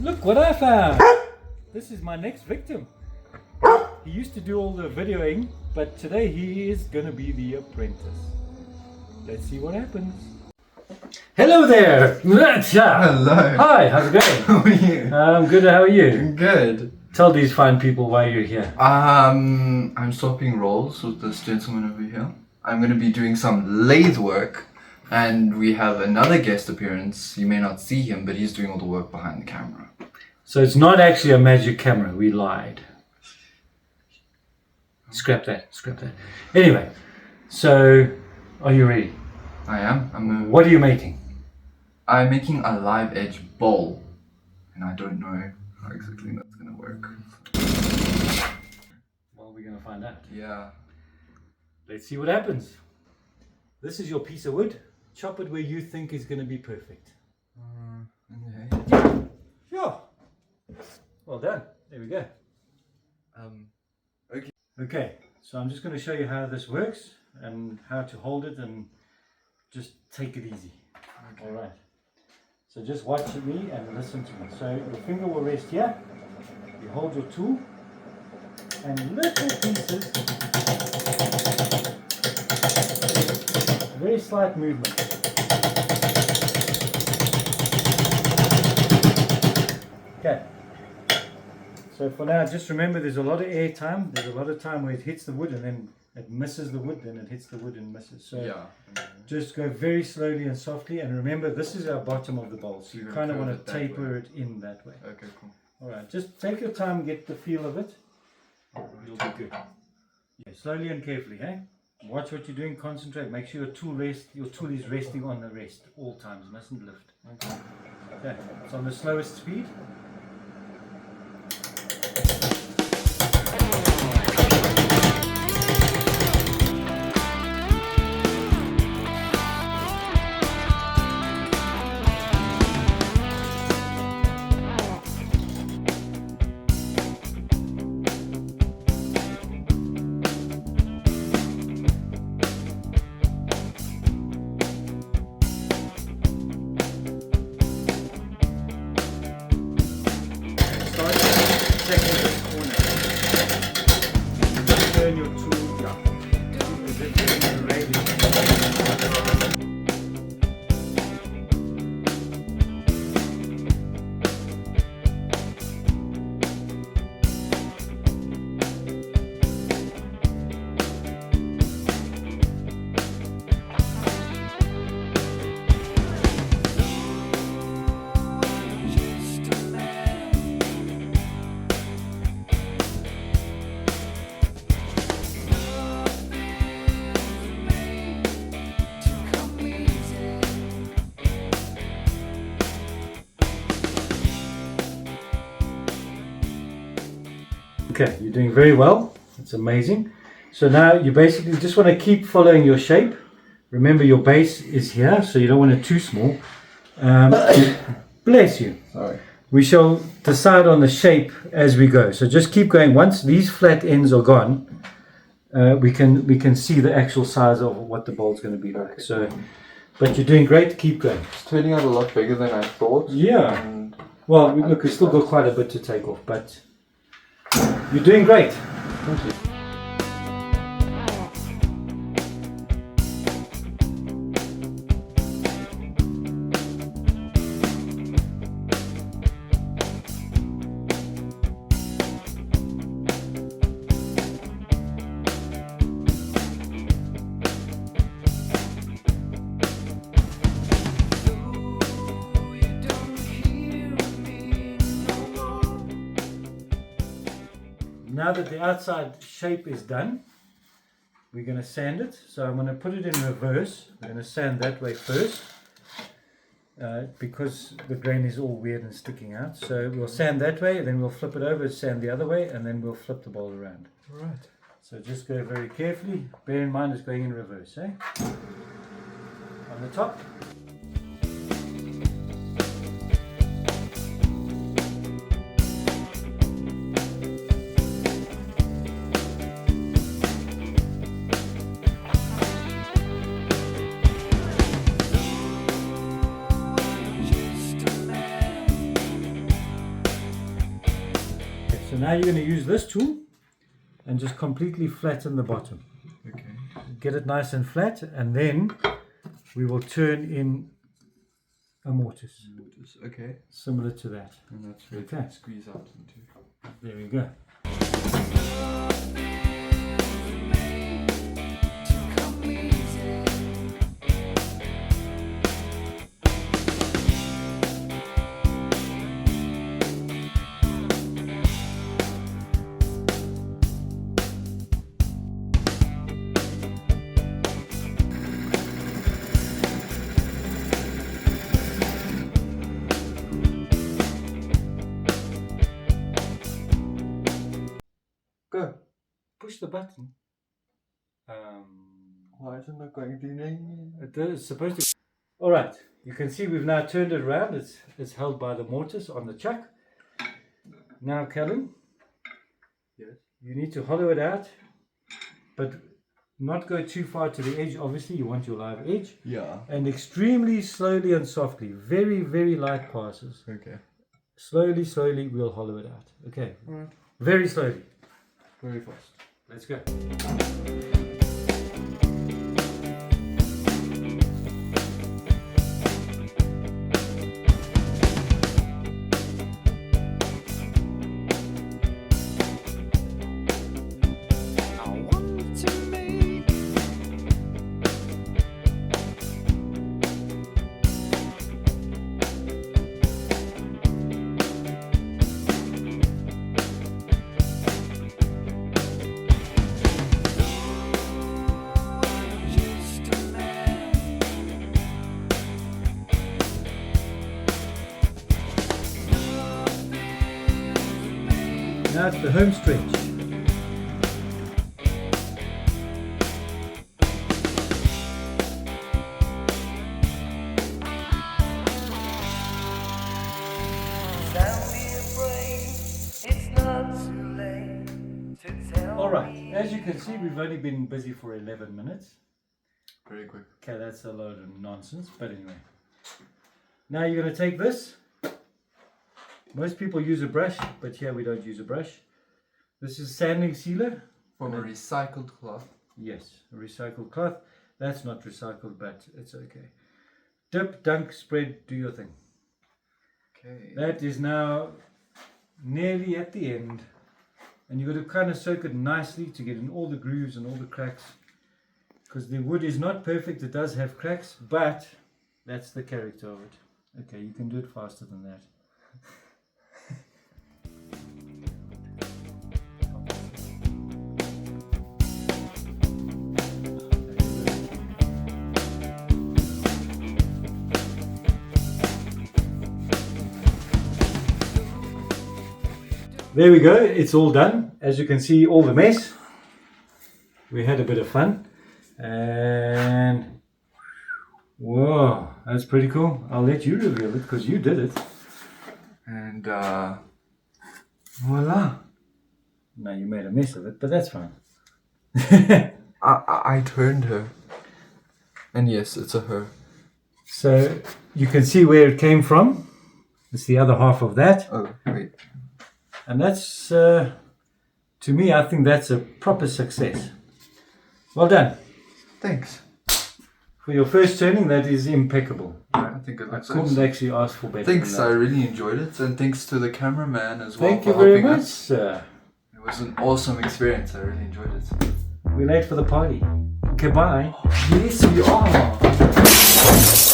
Look what I found! This is my next victim. He used to do all the videoing, but today he is going to be the apprentice. Let's see what happens. Hello there! Hello. Hi, how's it going? How are you? I'm good, how are you? Good. Tell these fine people why you're here. I'm swapping roles with this gentleman over here. I'm going to be doing some lathe work, and we have another guest appearance. You may not see him, but he's doing all the work behind the camera. So it's not actually a magic camera, we lied. Scrap that. Anyway, so are you ready? I am. What are you making? I'm making a live edge bowl, and I don't know how exactly that's going to work. Well, we're going to find out. Yeah. Let's see what happens. This is your piece of wood. Chop it where you think is going to be perfect. Okay. Sure. Well done. There we go. Okay. Okay, so I'm just going to show you how this works and how to hold it and just take it easy. Okay. All right. So just watch me and listen to me. So your finger will rest here. You hold your tool and little pieces, very slight movement. Okay. So for now, just remember there's a lot of air time. There's a lot of time where it hits the wood and then it misses the wood, then it hits the wood and misses. So Yeah. just go very slowly and softly. And remember, this is our bottom of the bowl. So you You're kind of gonna want to curve it that taper way. it in that way. Okay, cool. All right, just take your time, get the feel of it. You'll be good. Yeah, slowly and carefully, hey? Watch what you're doing, concentrate. Make sure your tool is resting on the rest all times. Mustn't lift. Okay. Okay, it's on the slowest speed. Start checking this corner. Turn your tool up. Is it turning the radius? Okay, you're doing very well. That's amazing. So now you basically just want to keep following your shape. Remember your base is here, so you don't want it too small. Bless you. Sorry. We shall decide on the shape as we go. So just keep going. Once these flat ends are gone, we can see the actual size of what the bowl's going to be like. So, but you're doing great. Keep going. It's turning out a lot bigger than I thought. Yeah. And Well, look, we've still got quite a bit to take off, but you're doing great. thank you. Now that the outside shape is done, we're going to sand it. So I'm going to put it in reverse. We're going to sand that way first because the grain is all weird and sticking out. So we'll sand that way, then we'll flip it over, sand the other way, and then we'll flip the bowl around. Right. So just go very carefully. Bear in mind it's going in reverse, eh? On the top. now you're going to use this tool and just completely flatten the bottom. Okay. Get it nice and flat, and then we will turn in a mortise. Okay. Similar to that. And that's where Okay. you squeeze out into. There we go. Go. Push the button. Why isn't it going to? It is supposed to. All right. You can see we've now turned it around. It's held by the mortise on the chuck. Now, Callum. Yes. You need to hollow it out, but not go too far to the edge. Obviously, you want your live edge. Yeah. And extremely slowly and softly. Very, very light passes. Okay. Slowly, slowly, we'll hollow it out. Okay. Alright. Very slowly. Very fast. Let's go. Now it's the home stretch. Alright, as you can see, we've only been busy for 11 minutes. Very quick. Okay, that's a load of nonsense, but anyway. Now you're going to take this. Most people use a brush, but here we don't use a brush. This is sanding sealer. From a recycled cloth. Yes, a recycled cloth. That's not recycled, but it's okay. Dip, dunk, spread, do your thing. Okay. That is now nearly at the end. And you've got to kind of soak it nicely to get in all the grooves and all the cracks. Because the wood is not perfect, it does have cracks, but that's the character of it. Okay, you can do it faster than that. There we go, it's all done. As you can see, all the mess. We had a bit of fun. And whoa, that's pretty cool. I'll let you reveal it because you did it. And voila. Now you made a mess of it, but that's fine. I turned her. And yes, it's a her. So you can see where it came from. It's the other half of that. Oh, wait. And that's, to me, I think that's a proper success. Well done. Thanks. For your first turning, that is impeccable. I think it I looks couldn't awesome. actually ask for better. Thanks, than I that. really enjoyed it. And thanks to the cameraman as well Thank for you very helping much, us. sir. It was an awesome experience. I really enjoyed it. We're late for the party. Goodbye. Yes, we are.